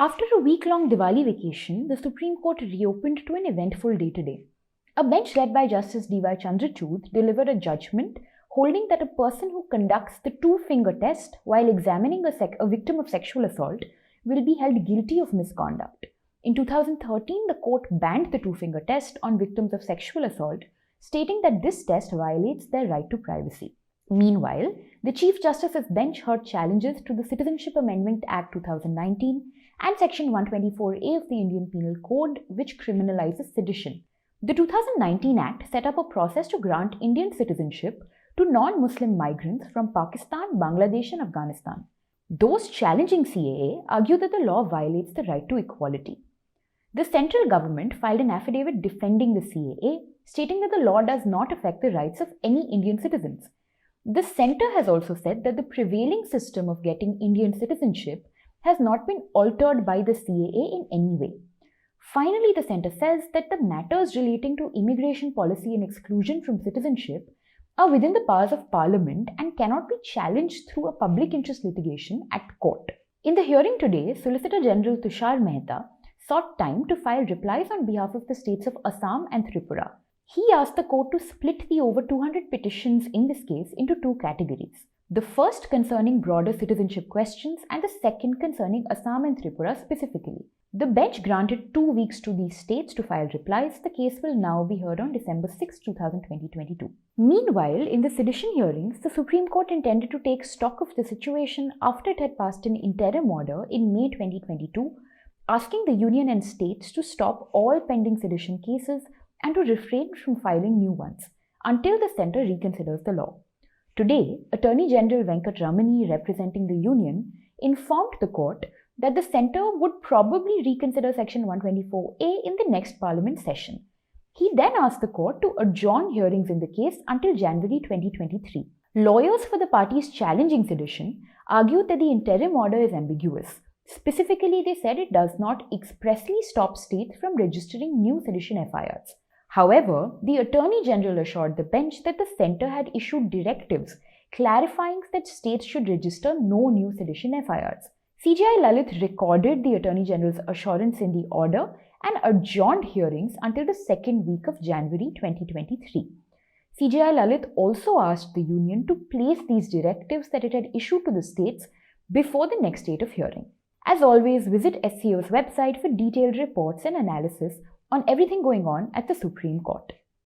After a week-long Diwali vacation, the Supreme Court reopened to an eventful day today. A bench led by Justice D.Y. Chandrachud delivered a judgment holding that a person who conducts the two-finger test while examining a victim of sexual assault will be held guilty of misconduct. In 2013, the court banned the two-finger test on victims of sexual assault, stating that this test violates their right to privacy. Meanwhile, the Chief Justice's bench heard challenges to the Citizenship Amendment Act 2019 and Section 124A of the Indian Penal Code, which criminalizes sedition. The 2019 Act set up a process to grant Indian citizenship to non-Muslim migrants from Pakistan, Bangladesh and Afghanistan. Those challenging CAA argue that the law violates the right to equality. The central government filed an affidavit defending the CAA, stating that the law does not affect the rights of any Indian citizens. The centre has also said that the prevailing system of getting Indian citizenship has not been altered by the CAA in any way. Finally, the centre says that the matters relating to immigration policy and exclusion from citizenship are within the powers of Parliament and cannot be challenged through a public interest litigation at court. In the hearing today, Solicitor General Tushar Mehta sought time to file replies on behalf of the states of Assam and Tripura. He asked the court to split the over 200 petitions in this case into two categories. The first concerning broader citizenship questions and the second concerning Assam and Tripura specifically. The bench granted 2 weeks to these states to file replies. The case will now be heard on December 6, 2022. Meanwhile, in the sedition hearings, the Supreme Court intended to take stock of the situation after it had passed an interim order in May 2022, asking the union and states to stop all pending sedition cases and to refrain from filing new ones until the centre reconsiders the law. Today, Attorney General Venkat Ramani, representing the union, informed the court that the centre would probably reconsider Section 124A in the next Parliament session. He then asked the court to adjourn hearings in the case until January 2023. Lawyers for the parties challenging sedition argued that the interim order is ambiguous. Specifically, they said it does not expressly stop states from registering new sedition FIRs. However, the Attorney General assured the bench that the centre had issued directives clarifying that states should register no new sedition FIRs. CJI Lalit recorded the Attorney General's assurance in the order and adjourned hearings until the second week of January 2023. CJI Lalit also asked the union to place these directives that it had issued to the states before the next date of hearing. As always, visit SCO's website for detailed reports and analysis on everything going on at the Supreme Court.